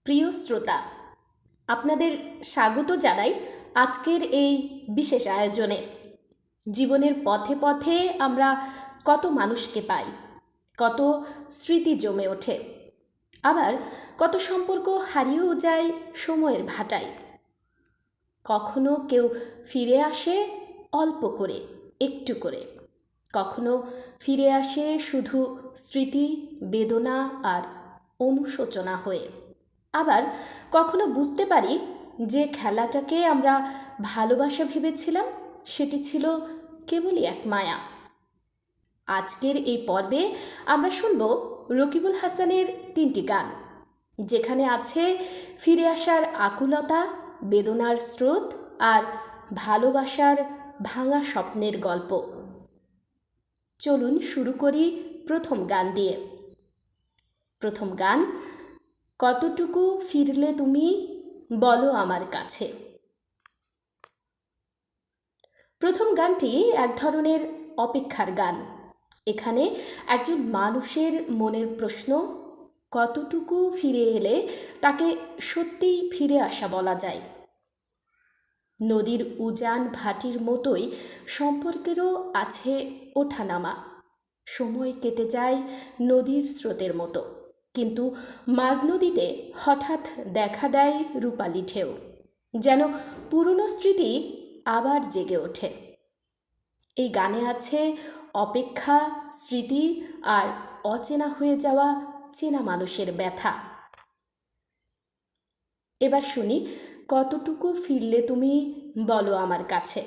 প্রিয় শ্রোতা, আপনাদের স্বাগত জানাই আজকের এই বিশেষ আয়োজনে। জীবনের পথে পথে আমরা কত মানুষকে পাই, কত স্মৃতি জমে ওঠে, আবার কত সম্পর্ক হারিয়েও যায় সময়ের ভাটায়। কখনো কেউ ফিরে আসে অল্প করে, একটু করে, কখনো ফিরে আসে শুধু স্মৃতি, বেদনা আর অনুশোচনা হয়ে। আবার কখনো বুঝতে পারি যে খেলাটাকে আমরা ভালোবাসা ভেবেছিলাম সেটি ছিল কেবলই এক মায়া। আজকের এই পর্বে আমরা শুনব রকিবুল হাসানের 3টি গান, যেখানে আছে ফিরে আসার আকুলতা, বেদনার স্রোত আর ভালোবাসার ভাঙা স্বপ্নের গল্প। চলুন শুরু করি প্রথম গান দিয়ে। প্রথম গান, কতটুকু ফিরলে তুমি বলো আমার কাছে। প্রথম গানটি এক ধরনের অপেক্ষার গান। এখানে একজন মানুষের মনের প্রশ্ন, কতটুকু ফিরে এলে তাকে সত্যিই ফিরে আসা বলা যায়। নদীর উজান ভাটির মতোই সম্পর্কেরও আছে ওঠানামা। সময় কেটে যায় নদীর স্রোতের মতো, কিন্তু মাঝ নদীতে হঠাৎ দেখা দেয় রূপালি ঢেউ, যেন পুরনো স্মৃতি আবার জেগে ওঠে। এই গানে আছে অপেক্ষা, স্মৃতি আর অচেনা হয়ে যাওয়া চেনা মানুষের ব্যথা। এবার শুনি কতটুকু ফিরলে তুমি বলো আমার কাছে।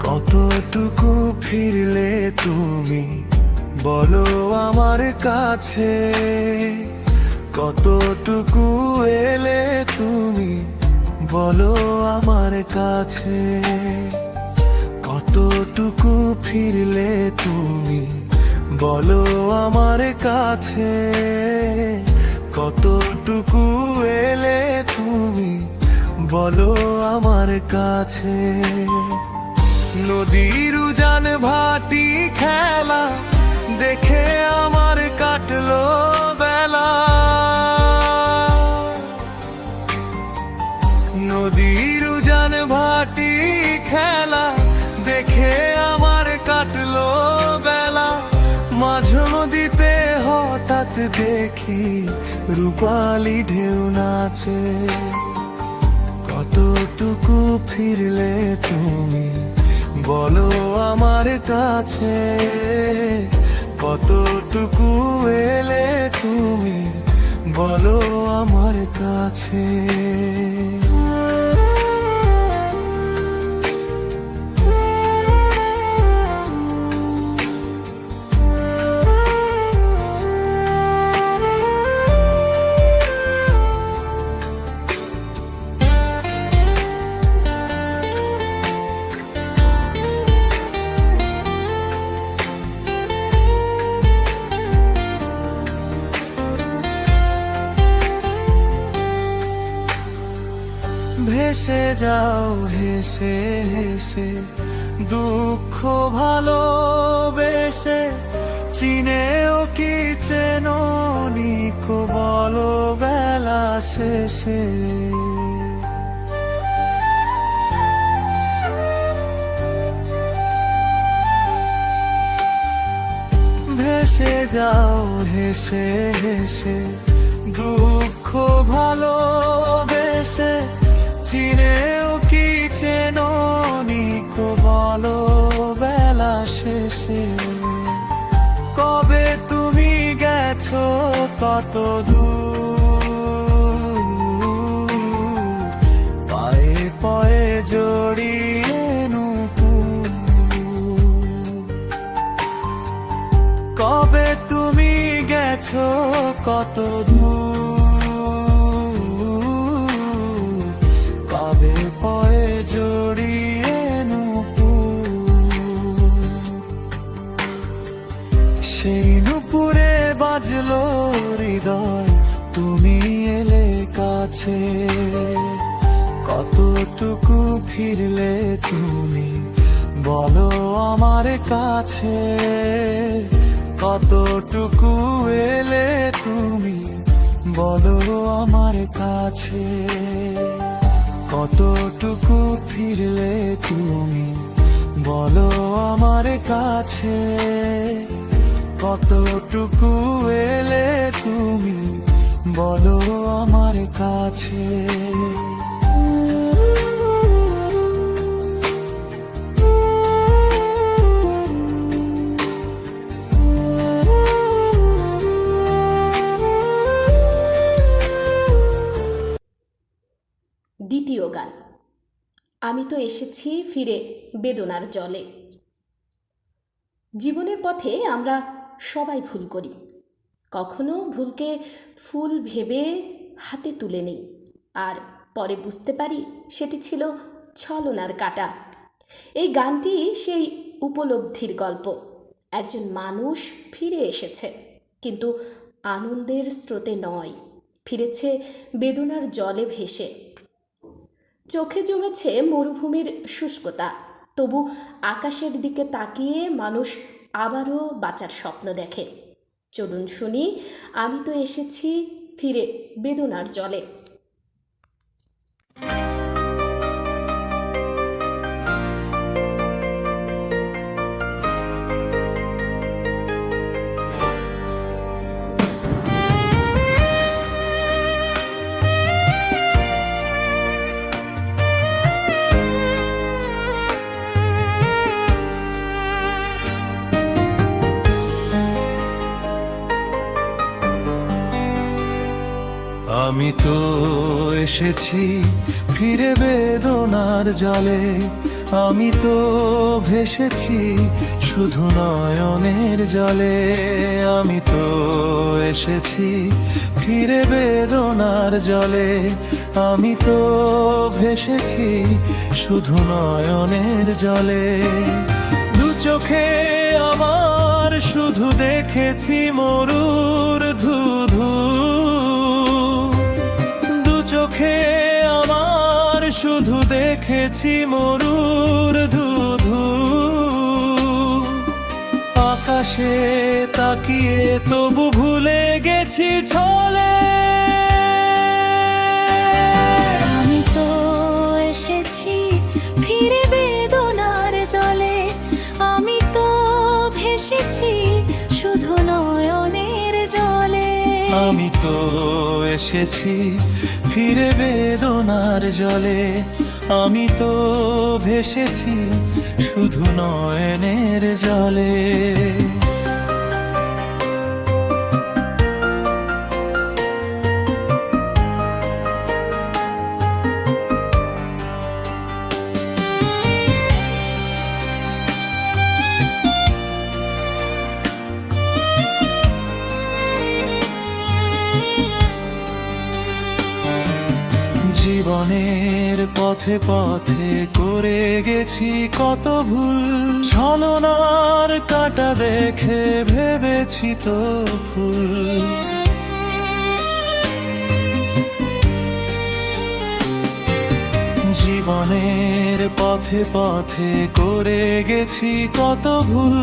কতটুকু ফিরলে তুমি বলো আমার কাছে, কতটুকু এলে তুমি বলো আমার কাছে, কতটুকু ফিরলে তুমি বলো আমার কাছে, কতটুকু এলে তুমি বলো আমার কাছে। নদীর উজান ভাটি খেলা দেখে আমার কাটলো বেলা, নদীর উজান ভাটি খেলা দেখে আমার কাটলো বেলা। মাঝ নদীতে হঠাৎ দেখি রূপালি ঢেউ নাচে, কতটুকু ফিরলে তুমি বলো আমার কাছে, কতটুকু এলে তুমি বলো আমার কাছে। ভেসে যাও হেসে হেসে দুঃখ ভালোবেসে, চিনেও কি চেননি কো বলো বেলা শেষে। ভেসে যাও হেসে হেসে দুঃখ ভালোবেসে, চিনেও কি চেননি কো বলো বেলা শেষে। কবে তুমি গেছো কত দূর, পায়ে পায়ে জড়িয়ে নূপুর। কবে তুমি গেছো কত দূর, কবে পয়ে জড়িয়ে নূপুর, সেই নূপুরে বাজলো হৃদয়, তুমি এলে কাছে, কতটুকু ফিরলে তুমি বলো আমার কাছে, কতটুকু এলে তুমি বলো আমার কাছে, কতটুকু ফিরলে তুমি বলো আমার কাছে, কতটুকু এলে তুমি বলো আমার কাছে। দ্বিতীয় গান, আমি তো এসেছি ফিরে বেদনার জলে। জীবনের পথে আমরা সবাই ভুল করি, কখনো ভুলকে ফুল ভেবে হাতে তুলে নিই, আর পরে বুঝতে পারি সেটি ছিল ছলনার কাঁটা। এই গানটি সেই উপলব্ধির গল্প। একজন মানুষ ফিরে এসেছে, কিন্তু আনন্দের স্রোতে নয়, ফিরেছে বেদনার জলে ভেসে। চোখে জমেছে মরুভূমির শুষ্কতা, তবু আকাশের দিকে তাকিয়ে মানুষ আবারও বাঁচার স্বপ্ন দেখে। চলুন শুনি, আমি তো এসেছি ফিরে বেদনার জলে। আমি তো এসেছি ফিরে বেদনার জলে, আমি তো ভেসেছি শুধু নয়নের জলে, আমি তো এসেছি ফিরে বেদনার জলে, আমি তো ভেসেছি শুধু নয়নের জলে। দু চোখে আমার শুধু দেখেছি মরুর ধুধু, চোখে আমার শুধু দেখেছি মরুর ধুধু, আকাশে তাকিয়ে তবু ভুলে গেছি ছলে। আমি তো এসেছি ফিরে বেদনার জলে, আমি তো ভেসেছি শুধু নয়নের জলে, আমি তো এসেছি ফিরে বেদনার জলে, আমি তো ভেসেছি শুধু নয়নের জলে। জীবনের পথে পথে করে গেছি কত ভুল, ছলনার কাঁটা দেখে ভেবেছি তো ফুল, জীবনের পথে পথে করে গেছি কত ভুল,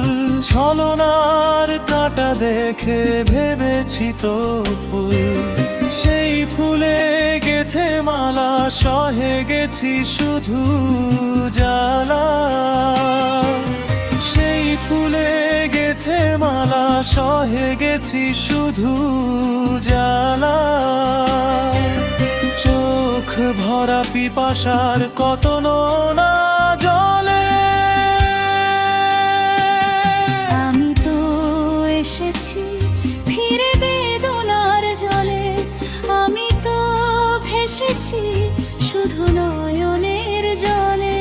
ছলনার কাঁটা দেখে ভেবেছি তো ফুল, সেই ফুলে গেথে মালা সহে গেছি শুধু জ্বালা, সেই ফুলে গেথে মালা সহে গেছি শুধু জ্বালা, চোখ ভরা পিপাসার কত নোনা জলে। আমি তো এসেছি ফিরে বেদনার জলে, আমি তো ভেসেছি শুধু নয়নের জলে,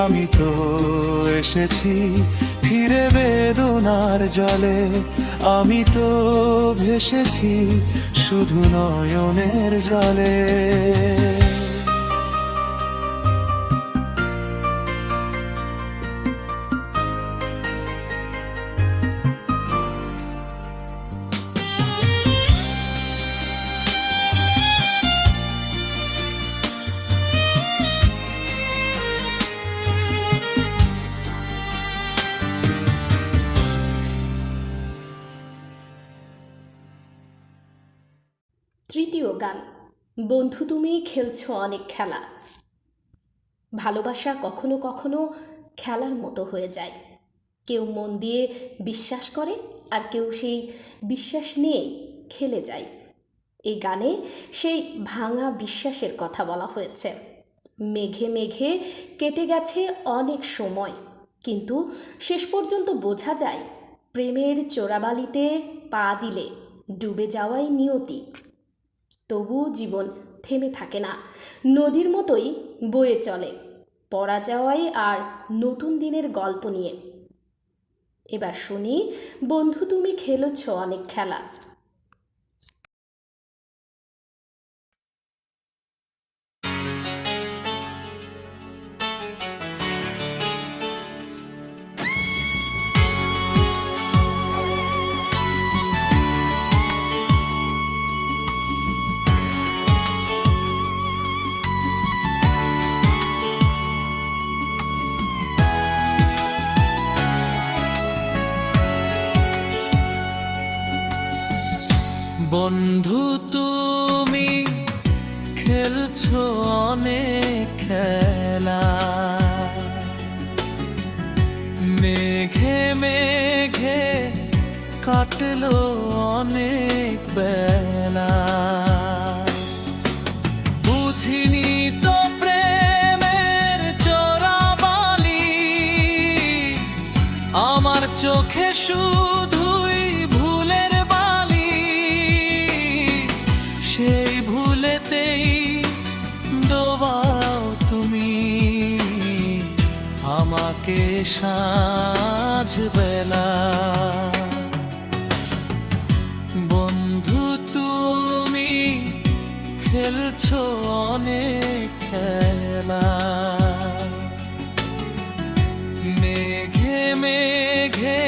আমি তো এসেছি ফিরে বেদনার জলে। আমি তো ভেসেছি শুধু নয়নের জলে। তৃতীয় গান, বন্ধু তুমি খেলছো অনেক খেলা। ভালোবাসা কখনো কখনো খেলার মতো হয়ে যায়। কেউ মন দিয়ে বিশ্বাস করে, আর কেউ সেই বিশ্বাস নিয়ে খেলে যায়। এই গানে সেই ভাঙা বিশ্বাসের কথা বলা হয়েছে। মেঘে মেঘে কেটে গেছে অনেক সময়, কিন্তু শেষ পর্যন্ত বোঝা যায় প্রেমের চোরাবালিতে পা দিলে ডুবে যাওয়াই নিয়তি। তবুও জীবন থেমে থাকে না, নদীর মতোই বয়ে চলে পরাজয় আর নতুন দিনের গল্প নিয়ে। এবার শুনি বন্ধু তুমি খেলেছ অনেক খেলা। বন্ধু তুমি খেলছো অনেক খেলা। মেঘে মেঘে কাটলো অনেক বেলা। বুঝিনি তো প্রেমের চোরাবালি, আমার চোখে শুধুই ভুলের বালি। সেই ভুলেতেই ডোবাও তুমি আমাকে সাঁঝ বেলা। বন্ধু তুমি খেলছো অনেক খেলা। মেঘে মেঘে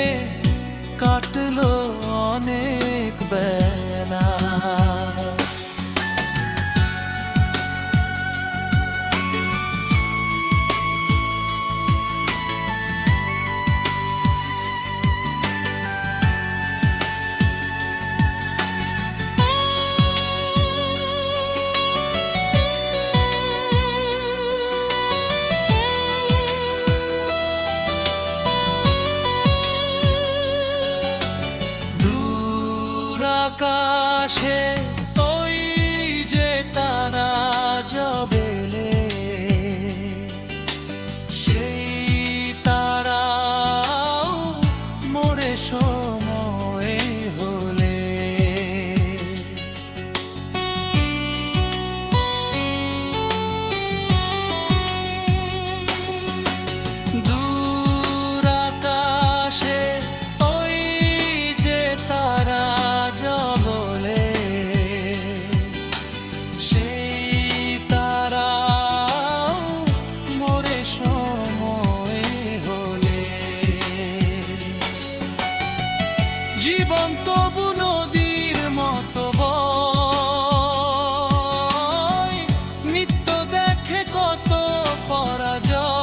কাটলো অনেক বেলা। আকাশে ওই যে তারা জবেলে, সেই তারাও মোরে সময় হলে। দূর আকাশে ওই যে তারা জবলে, সেই তারাও মোরে সময় হলে। জীবন তবু নদীর মতো বয়, নিত্য দেখে কত পরাজয়।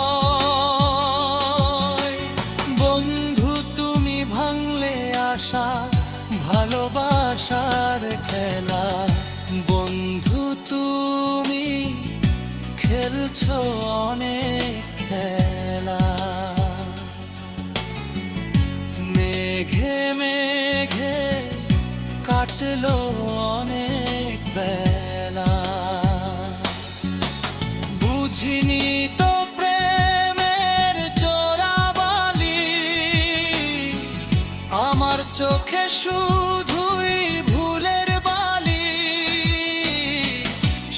বন্ধু তুমি ভাঙলে আশা ভালোবাসার খেলা। বন্ধু তুমি খেলছো অনেক খেলা। মেঘে মেঘে কাটলো অনেক বেলা। বুঝিনি তো প্রেমের চোরাবালি, আমার চোখে শুধুই ভুলের বালি।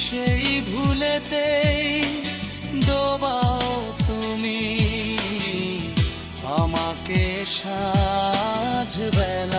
সেই ভুলেতেই ডোবাও তুমি আমাকে বেলা